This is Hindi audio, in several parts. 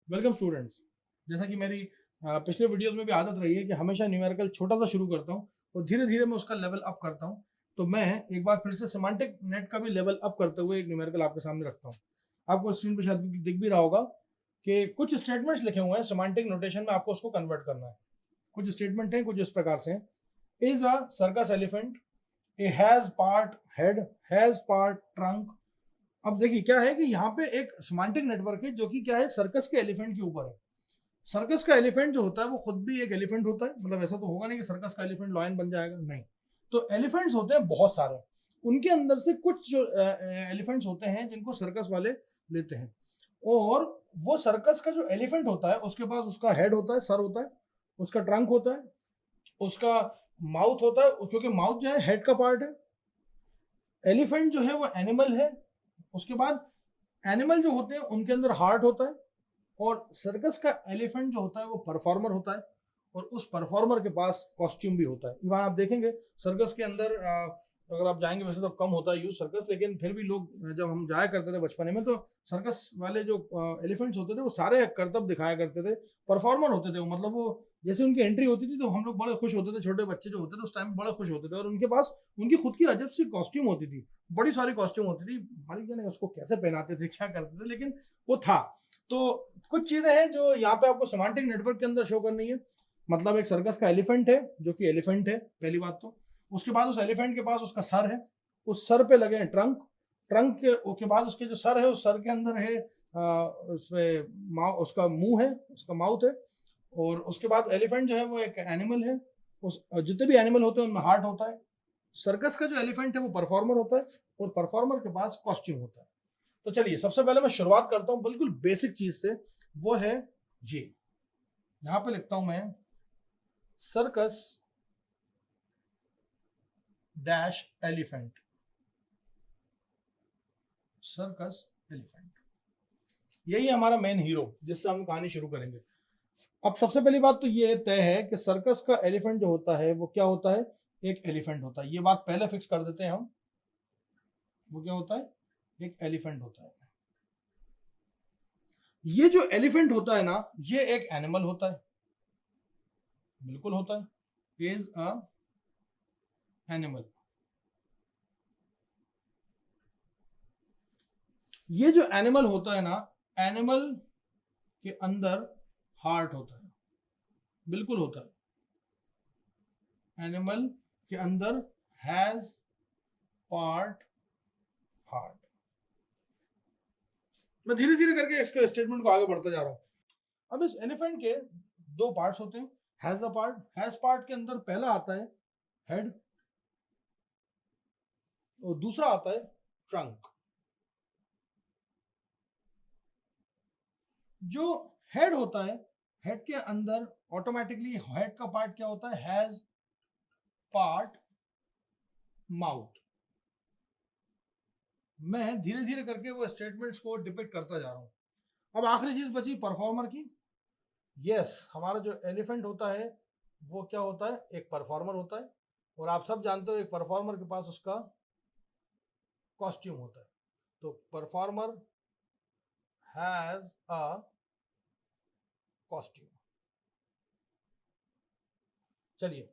Welcome students. जैसा कि मेरी पिछले वीडियोस में भी आदत रही है कि हमेशा न्यूमेरिकल छोटा सा शुरू करता हूँ और धीरे धीरे मैं उसका लेवल अप करता हूँ। तो मैं एक बार फिर से सिमेंटिक नेट का भी लेवल अप करते हुए एक न्यूमेरिकल आपके सामने रखता हूँ। आपको स्क्रीन पे शायद दिख भी रहा होगा कि कुछ स्टेटमेंट्स लिखे हुए हैं सिमेंटिक नोटेशन में, आपको उसको कन्वर्ट करना है। कुछ स्टेटमेंट हैं कुछ इस प्रकार से, is a circus elephant, A has part head, has part trunk. अब देखिए क्या है कि यहाँ पे एक सिमेंटिक नेटवर्क है जो कि क्या है, सर्कस के एलिफेंट के ऊपर है। सर्कस का एलिफेंट जो होता है वो खुद भी एक एलिफेंट होता है, मतलब ऐसा तो होगा नहीं कि सर्कस का एलिफेंट लॉयन बन जाएगा, नहीं। तो एलिफेंट्स होते हैं बहुत सारे, उनके अंदर से कुछ जो एलिफेंट्स होते हैं जिनको सर्कस वाले लेते हैं। और वो सर्कस का जो एलिफेंट होता है उसके पास उसका हेड होता है, सर होता है, उसका ट्रंक होता है, उसका माउथ होता है, क्योंकि माउथ जो है हेड का पार्ट है। एलिफेंट जो है वो एनिमल है। उसके बाद एनिमल जो होते हैं उनके अंदर हार्ट होता है। और सर्कस का एलिफेंट जो होता है वो परफॉर्मर होता है, और उस परफॉर्मर के पास कॉस्ट्यूम भी होता है। वहां आप देखेंगे सर्कस के अंदर अगर आप जाएंगे, वैसे तो कम होता है यूज सर्कस, लेकिन फिर भी लोग जब हम जाया करते थे बचपन में, तो सर्कस वाले जो एलिफेंट्स होते थे वो सारे करतब दिखाया करते थे, परफॉर्मर होते थे वो। मतलब वो जैसे उनकी एंट्री होती थी तो हम लोग बड़े खुश होते थे, छोटे बच्चे जो होते थे उस टाइम बड़े खुश होते थे। और उनके पास उनकी खुद की अजब सी कॉस्ट्यूम होती थी, बड़ी सारी कॉस्ट्यूम होती थी, मालिक जाने उसको कैसे पहनाते थे क्या करते थे, लेकिन वो था। तो कुछ चीजें हैं जो यहाँ पे आपको सेमांटिक नेटवर्क के अंदर शो करनी है। मतलब एक सर्कस का एलिफेंट है जो कि एलिफेंट है, पहली बात तो। उसके बाद उस एलिफेंट के पास उसका सर है, उस सर पे लगे हैं ट्रंक, ट्रंक के बाद उसके जो सर है उस सर के अंदर है उसमें उसका मुंह है, उसका माउथ है। और उसके बाद एलिफेंट जो है वो एक एनिमल है, उस जितने भी एनिमल होते हैं उनमें हार्ट होता है। सर्कस का जो एलिफेंट है वो परफॉर्मर होता है, और परफॉर्मर के पास कॉस्ट्यूम होता है। तो चलिए सबसे पहले मैं शुरुआत करता हूं बिल्कुल बेसिक चीज से, वो है ये। यहां पे लिखता हूं मैं circus dash elephant, circus elephant, यही है हमारा मेन हीरो जिससे हम कहानी शुरू करेंगे। अब सबसे पहली बात तो ये तय है कि सर्कस का एलिफेंट जो होता है वो क्या होता है, एक एलिफेंट होता है। ये बात पहले फिक्स कर देते हैं हम, वो क्या होता है, एक एलिफेंट होता है। ये जो एलिफेंट होता है ना, ये एक एनिमल होता है, बिल्कुल होता है, इज अ एनिमल। ये जो एनिमल होता है ना, एनिमल के अंदर हार्ट होता है, बिल्कुल होता है। एनिमल के अंदर हैज पार्ट हार्ट। मैं धीरे धीरे करके इसके स्टेटमेंट को आगे बढ़ता जा रहा हूं। अब इस एलिफेंट के दो पार्ट्स होते हैं। Has a part, has part के अंदर पहला आता है हेड, और दूसरा आता है ट्रंक। जो हेड होता है, हेड के अंदर ऑटोमेटिकली हेड का पार्ट क्या होता है, हैज पार्ट माउथ। मैं धीरे धीरे करके वो स्टेटमेंट्स को डिपिक्ट करता जा रहा हूं। अब आखिरी चीज बची परफॉर्मर की। यस, हमारा जो एलिफेंट होता है वो क्या होता है, एक परफॉर्मर होता है। और आप सब जानते हो एक परफॉर्मर के पास उसका कॉस्ट्यूम होता है। तो परफॉर्मर हैज अ कॉस्ट्यूम। चलिए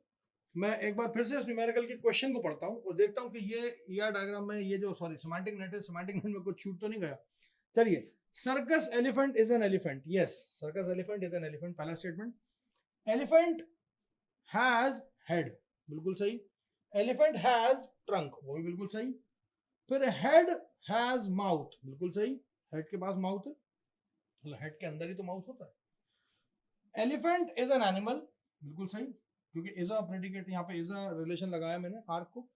मैं एक बार फिर से इस न्यूमेरिकल के क्वेश्चन को पढ़ता हूं और देखता हूं कि ये डायग्राम में ये जो सॉरी सेमांटिक नेट है, सेमांटिक नेट में कुछ छूट तो नहीं गया। चलिए, circus elephant is an elephant. Yes, circus elephant is an elephant, पहला स्टेटमेंट। एलिफेंट हैज हेड, बिल्कुल सही। एलिफेंट हैज ट्रंक, वो भी बिल्कुल सही। फिर हेड हैज माउथ, बिल्कुल सही, हेड के पास माउथ है, मतलब हेड के अंदर ही तो माउथ होता है। एलिफेंट इज एन एनिमल, बिल्कुल सही, क्योंकि इज अ प्रेडिकेट, यहाँ पे इज अ रिलेशन लगाया मैंने आर्क को।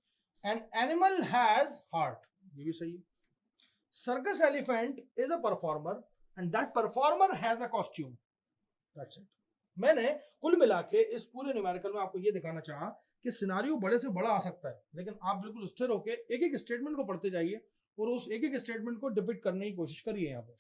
एन एनिमल हैज हार्ट, ये भी सही है। Circus elephant is a performer and that performer has a costume. That's it. मैंने कुल मिला के इस पूरे न्यूमेरिकल में आपको ये दिखाना चाहा कि सिनारियो बड़े से बड़ा आ सकता है, लेकिन आप बिल्कुल स्थिर होकर एक एक स्टेटमेंट को पढ़ते जाइए और उस एक एक स्टेटमेंट को डिपिक्ट करने की कोशिश करिए। यहाँ पे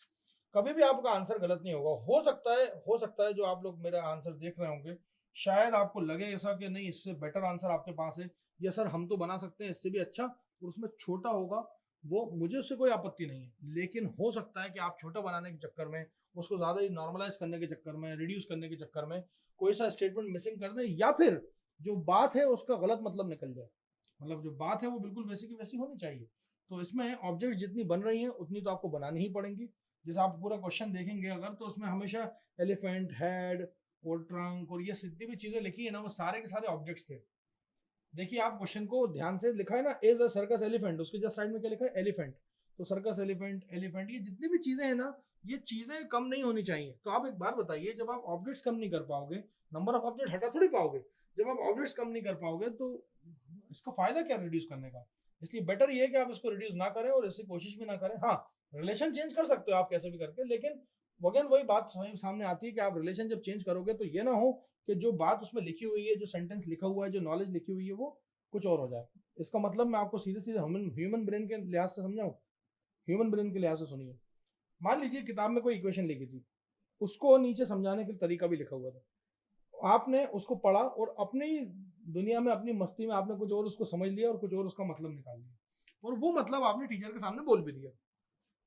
कभी भी आपका आंसर गलत नहीं होगा। हो सकता है जो आप लोग मेरा आंसर देख रहे होंगे, शायद आपको लगे ऐसा कि नहीं, इससे बेटर आंसर आपके पास है, या सर हम तो बना सकते हैं इससे भी अच्छा, और उसमें छोटा होगा, वो मुझे उससे कोई आपत्ति नहीं है। लेकिन हो सकता है कि आप छोटा बनाने के चक्कर में उसको ज़्यादा ही नॉर्मलाइज करने के चक्कर में, रिड्यूस करने के चक्कर में कोई सा स्टेटमेंट मिसिंग कर दे, या फिर जो बात है उसका गलत मतलब निकल जाए। मतलब जो बात है वो बिल्कुल वैसी की वैसी होनी चाहिए। तो इसमें ऑब्जेक्ट जितनी बन रही हैं उतनी तो आपको बनानी ही पड़ेंगी। जैसे आप पूरा क्वेश्चन देखेंगे अगर, तो उसमें हमेशा एलिफेंट, हेड और ट्रंक और ये जितनी भी चीजें लिखी है ना, वो सारे के सारे ऑब्जेक्ट्स थे। देखिए आप क्वेश्चन को ध्यान से, लिखा है ना एज अ सर्कस एलिफेंट, उसके जस्ट साइड में क्या लिखा है, एलिफेंट। तो सर्कस एलिफेंट, एलिफेंट, ये जितनी भी चीजें हैं ना, ये चीजें कम नहीं होनी चाहिए। तो आप एक बात बताइए, जब आप ऑब्जेक्ट्स कम नहीं कर पाओगे, नंबर ऑफ ऑब्जेक्ट हटा थोड़ी पाओगे, जब आप ऑब्जेक्ट्स कम नहीं कर पाओगे तो इसका फायदा क्या रिड्यूस करने का। इसलिए बेटर ये है कि आप इसको रिड्यूस ना करें और इसकी कोशिश भी ना करें। हाँ, रिलेशन चेंज कर सकते हो आप कैसे भी करके, लेकिन अगेन वही बात सामने आती है कि आप रिलेशन जब चेंज करोगे तो ये ना हो कि जो बात उसमें लिखी हुई है, जो सेंटेंस लिखा हुआ है, जो नॉलेज लिखी हुई है, वो कुछ और हो जाए। इसका मतलब मैं आपको सीधे सीधे ह्यूमन ब्रेन के लिहाज से समझाऊं। ह्यूमन ब्रेन के लिहाज से सुनिए। मान लीजिए किताब में कोई इक्वेशन लिखी थी, उसको नीचे समझाने के तरीका भी लिखा हुआ था, आपने उसको पढ़ा और अपनी दुनिया में, अपनी मस्ती में आपने कुछ और उसको समझ लिया और कुछ और उसका मतलब निकाल लिया, और वो मतलब आपने टीचर के सामने बोल भी दिया।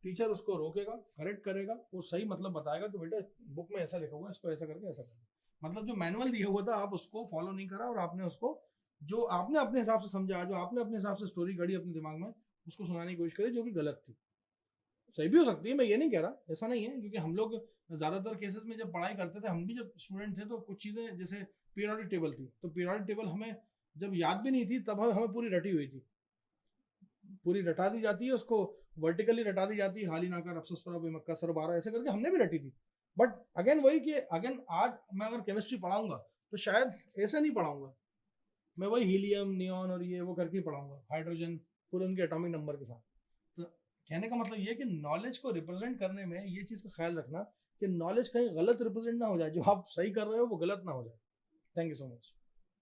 टीचर उसको रोकेगा, करेक्ट करेगा, वो सही मतलब बताएगा कि बेटा बुक में ऐसा लिखा हुआ है, इसको ऐसा करके ऐसा करना। मतलब जो मैनुअल दिया हुआ था आप उसको फॉलो नहीं करा, और आपने उसको जो आपने अपने हिसाब से समझा, जो आपने अपने हिसाब से स्टोरी गढ़ी अपने दिमाग में, उसको सुनाने की कोशिश करी, जो कि गलत थी। सही भी हो सकती है, मैं ये नहीं कह रहा, ऐसा नहीं है, क्योंकि हम लोग ज्यादातर केसेस में जब पढ़ाई करते थे, हम भी जब स्टूडेंट थे, तो कुछ चीजें जैसे पीरियोडिक टेबल थी, तो पीरियोडिक टेबल हमें जब याद भी नहीं थी तब हमें पूरी रटी हुई थी, पूरी रटा दी जाती है, उसको वर्टिकली रटा दी जाती है, हाली नाकर अफसोस मक्का सर 12 ऐसे करके हमने भी रटी थी। बट अगेन वही कि अगेन आज मैं अगर केमिस्ट्री पढ़ाऊंगा तो शायद ऐसे नहीं पढ़ाऊंगा, मैं वही हीलियम, नियॉन और ये वो करके पढ़ाऊंगा, हाइड्रोजन पूरे उनके एटॉमिक नंबर के साथ। तो कहने का मतलब ये कि नॉलेज को रिप्रेजेंट करने में ये चीज़ का ख्याल रखना कि नॉलेज कहीं गलत रिप्रेजेंट ना हो जाए, जो आप सही कर रहे हो वो गलत ना हो जाए। Thank you so much.